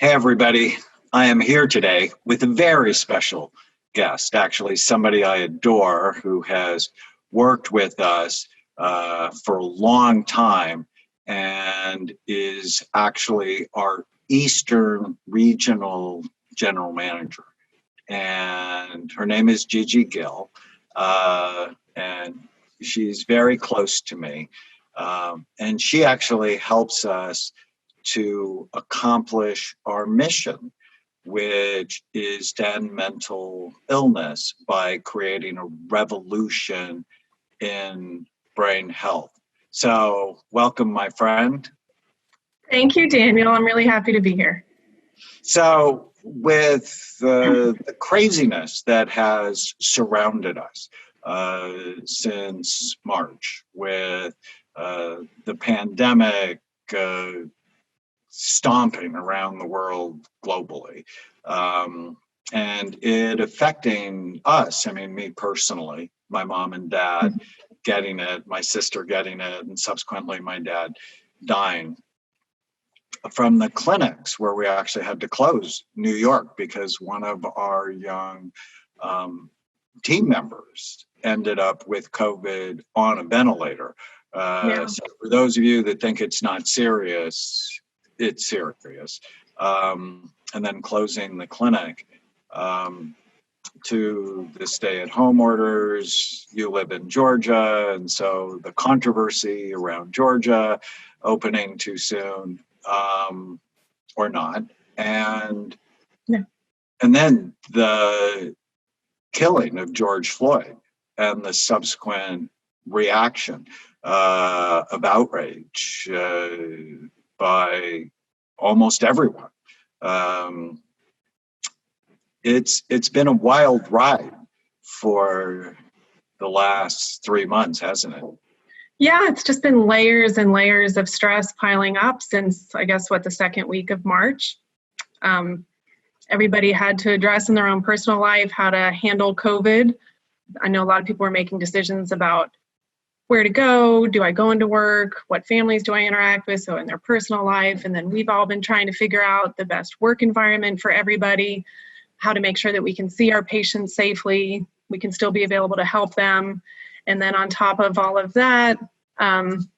Hey, everybody. I am here today with a very special guest, actually, somebody I adore who has worked with us for a long time and is actually our Eastern Regional General Manager. And her name is Gigi Gill, and she's very close to me. And she actually helps us to accomplish our mission, which is to end mental illness by creating a revolution in brain health. So, welcome, my friend. Thank you, Daniel. I'm really happy to be here. So, with the craziness that has surrounded us since March, with the pandemic, stomping around the world globally, and it affecting us. I mean, me personally, my mom and dad getting it, my sister getting it, and subsequently my dad dying from the clinics where we actually had to close New York because one of our young team members ended up with COVID on a ventilator. So for those of you that think it's not serious, it's serious. And then closing the clinic to the stay-at-home orders. You live in Georgia, and so the controversy around Georgia opening too soon or not, and then the killing of George Floyd and the subsequent reaction of outrage by almost everyone. It's been a wild ride for the last 3 months, hasn't it? Yeah, it's just been layers and layers of stress piling up since, I guess, the second week of March. Everybody had to address in their own personal life how to handle COVID. I know a lot of people were making decisions about where to go, do I go into work, what families do I interact with, so in their personal life. And then we've all been trying to figure out the best work environment for everybody, how to make sure that we can see our patients safely, we can still be available to help them. And then on top of all of that, the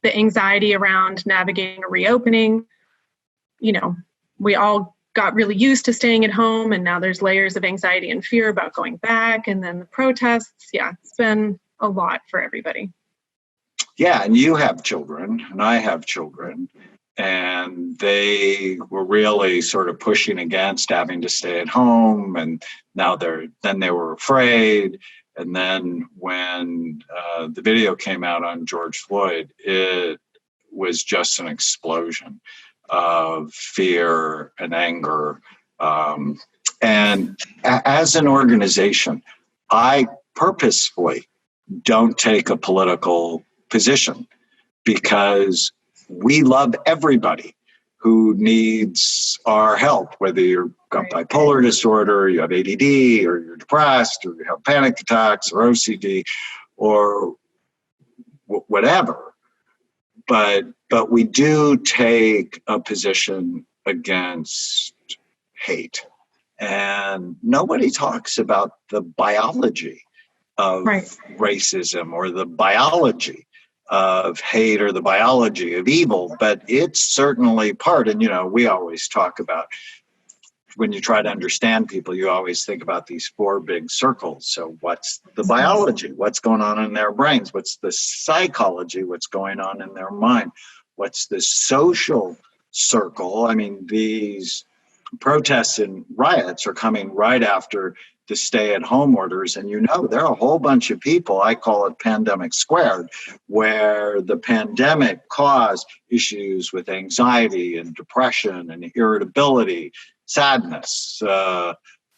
anxiety around navigating a reopening. You know, we all got really used to staying at home, and now there's layers of anxiety and fear about going back, and then the protests. Yeah, it's been a lot for everybody. Yeah, and you have children, and I have children, and they were really sort of pushing against having to stay at home, and now they were afraid. And then when the video came out on George Floyd, it was just an explosion of fear and anger. And as an organization, I purposefully don't take a political position because we love everybody who needs our help, whether you've got bipolar disorder, you have ADD, or you're depressed, or you have panic attacks, or OCD, or whatever. But we do take a position against hate. And nobody talks about the biology of racism or the biology of hate or the biology of evil, but it's certainly part. And, we always talk about, when you try to understand people, you always think about these four big circles. So what's the biology? What's going on in their brains? What's the psychology? What's going on in their mind? What's the social circle? I mean, these protests and riots are coming right after the stay-at-home orders. And there are a whole bunch of people, I call it pandemic squared, where the pandemic caused issues with anxiety and depression and irritability, sadness,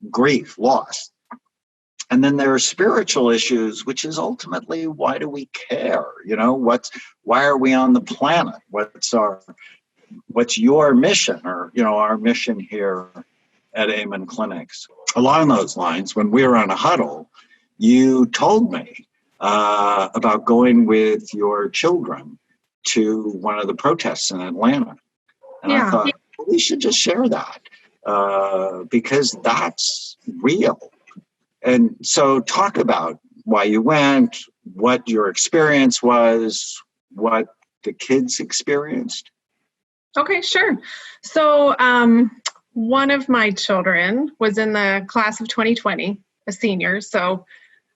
grief, loss. And then there are spiritual issues, which is ultimately, why do we care? Why are we on the planet? What's your mission, or our mission here at Amen Clinics? Along those lines, when we were on a huddle, you told me about going with your children to one of the protests in Atlanta. And I thought, we should just share that because that's real. And so talk about why you went, what your experience was, what the kids experienced. Okay, sure. So one of my children was in the class of 2020, a senior. So,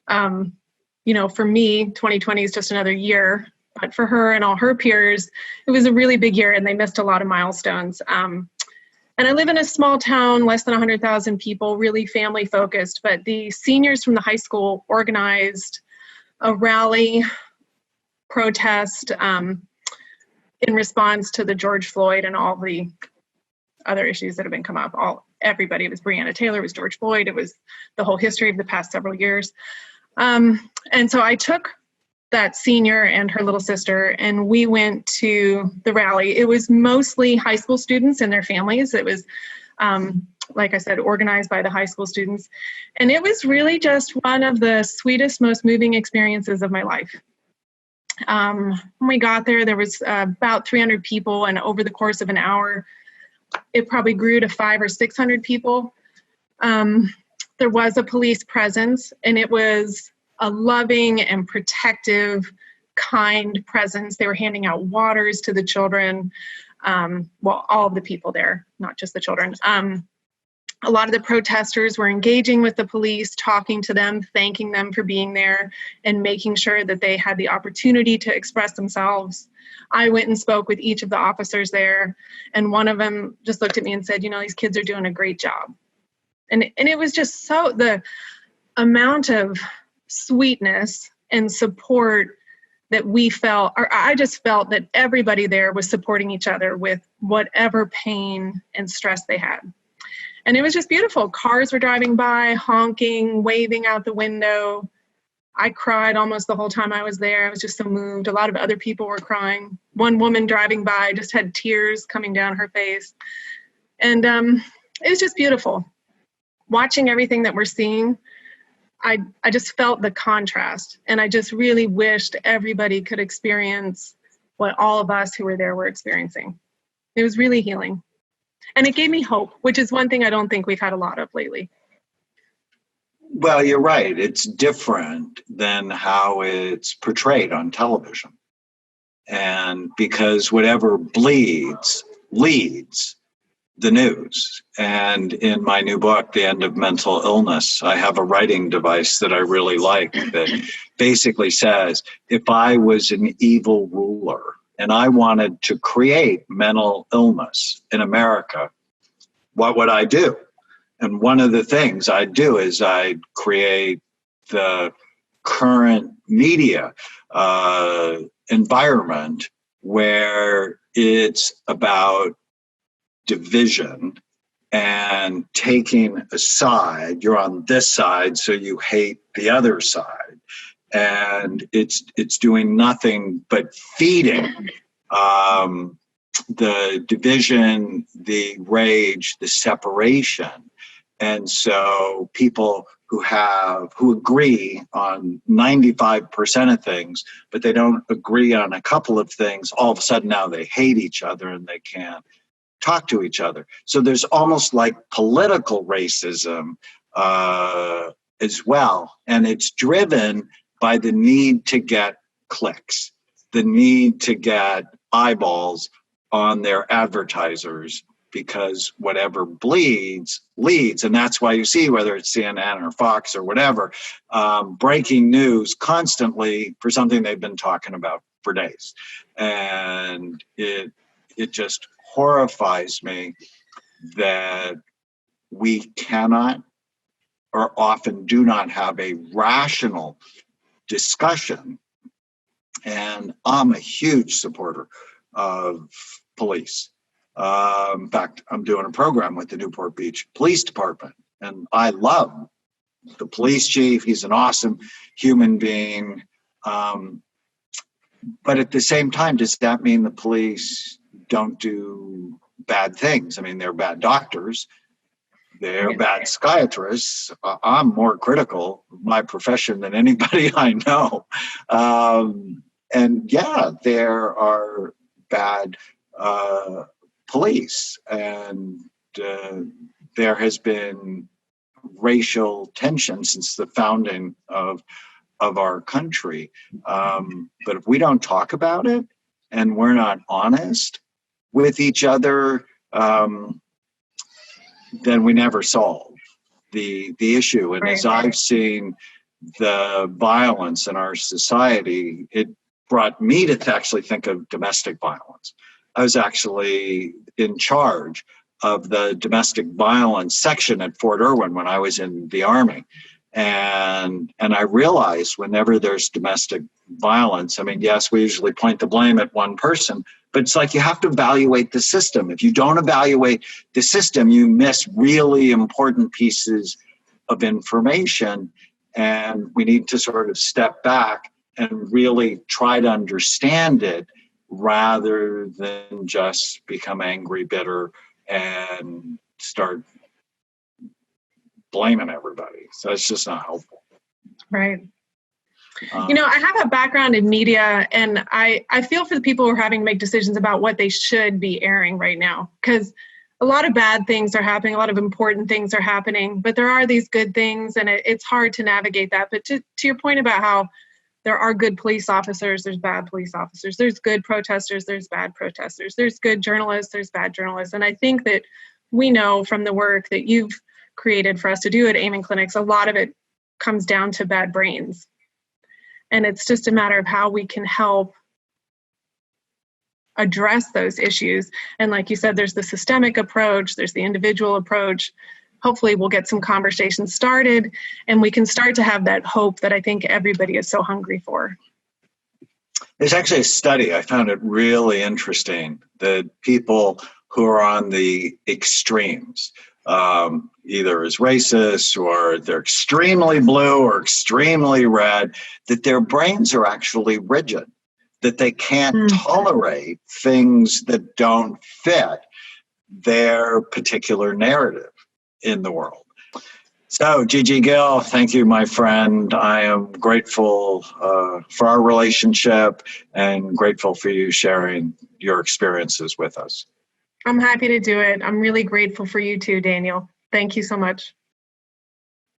for me, 2020 is just another year. But for her and all her peers, it was a really big year and they missed a lot of milestones. And I live in a small town, less than 100,000 people, really family focused. But the seniors from the high school organized a rally protest in response to the George Floyd and all the other issues that have been come up. Everybody, it was Breonna Taylor, it was George Floyd, it was the whole history of the past several years. And so I took that senior and her little sister, and we went to the rally. It was mostly high school students and their families. It was, like I said, organized by the high school students. And it was really just one of the sweetest, most moving experiences of my life. When we got there, there was about 300 people, and over the course of an hour, it probably grew to 500 or 600 people. There was a police presence, and it was a loving and protective, kind presence. They were handing out waters to the children. All of the people there, not just the children. A lot of the protesters were engaging with the police, talking to them, thanking them for being there, and making sure that they had the opportunity to express themselves. I went and spoke with each of the officers there, and one of them just looked at me and said, these kids are doing a great job. And it was just the amount of sweetness and support that we felt, or I just felt that everybody there was supporting each other with whatever pain and stress they had. And it was just beautiful. Cars were driving by, honking, waving out the window. I cried almost the whole time I was there. I was just so moved. A lot of other people were crying. One woman driving by just had tears coming down her face. And it was just beautiful. Watching everything that we're seeing, I just felt the contrast. And I just really wished everybody could experience what all of us who were there were experiencing. It was really healing. And it gave me hope, which is one thing I don't think we've had a lot of lately. Well, you're right. It's different than how it's portrayed on television. And because whatever bleeds, leads the news. And in my new book, The End of Mental Illness, I have a writing device that I really like that basically says, if I was an evil ruler and I wanted to create mental illness in America, what would I do? And one of the things I'd do is I'd create the current media environment where it's about division and taking a side. You're on this side, so you hate the other side. And it's doing nothing but feeding the division, the rage, the separation. And so people who agree on 95% of things, but they don't agree on a couple of things, all of a sudden now they hate each other and they can't talk to each other. So there's almost like political racism as well. And it's driven by the need to get clicks, the need to get eyeballs on their advertisers, because whatever bleeds, leads. And that's why you see, whether it's CNN or Fox or whatever, breaking news constantly for something they've been talking about for days. And it just horrifies me that we cannot or often do not have a rational discussion. And I'm a huge supporter of police. In fact, I'm doing a program with the Newport Beach Police Department, and I love the police chief. He's an awesome human being. But at the same time, does that mean the police don't do bad things? I mean, they're bad doctors. They're bad psychiatrists. I'm more critical of my profession than anybody I know. And yeah, there are bad police, and there has been racial tension since the founding of our country. But if we don't talk about it and we're not honest with each other, then we never solve the issue. And as I've seen the violence in our society, it brought me to actually think of domestic violence. I was actually in charge of the domestic violence section at Fort Irwin when I was in the Army. And I realized whenever there's domestic violence, I mean, yes, we usually point the blame at one person, but it's like you have to evaluate the system. If you don't evaluate the system, you miss really important pieces of information. And we need to sort of step back and really try to understand it rather than just become angry, bitter, and start blaming everybody. So it's just not helpful. Right. I have a background in media, and I feel for the people who are having to make decisions about what they should be airing right now, because a lot of bad things are happening, a lot of important things are happening, but there are these good things, and it's hard to navigate that. But to your point about how there are good police officers, there's bad police officers, there's good protesters, there's bad protesters, there's good journalists, there's bad journalists. And I think that we know from the work that you've created for us to do at Aiming Clinics, a lot of it comes down to bad brains. And it's just a matter of how we can help address those issues. And like you said, there's the systemic approach, there's the individual approach. Hopefully we'll get some conversations started and we can start to have that hope that I think everybody is so hungry for. There's actually a study, I found it really interesting, that people who are on the extremes, either as racist or they're extremely blue or extremely red, that their brains are actually rigid, that they can't tolerate things that don't fit their particular narrative in the world. So, Gigi Gill, thank you, my friend. I am grateful for our relationship and grateful for you sharing your experiences with us. I'm happy to do it. I'm really grateful for you too, Daniel. Thank you so much.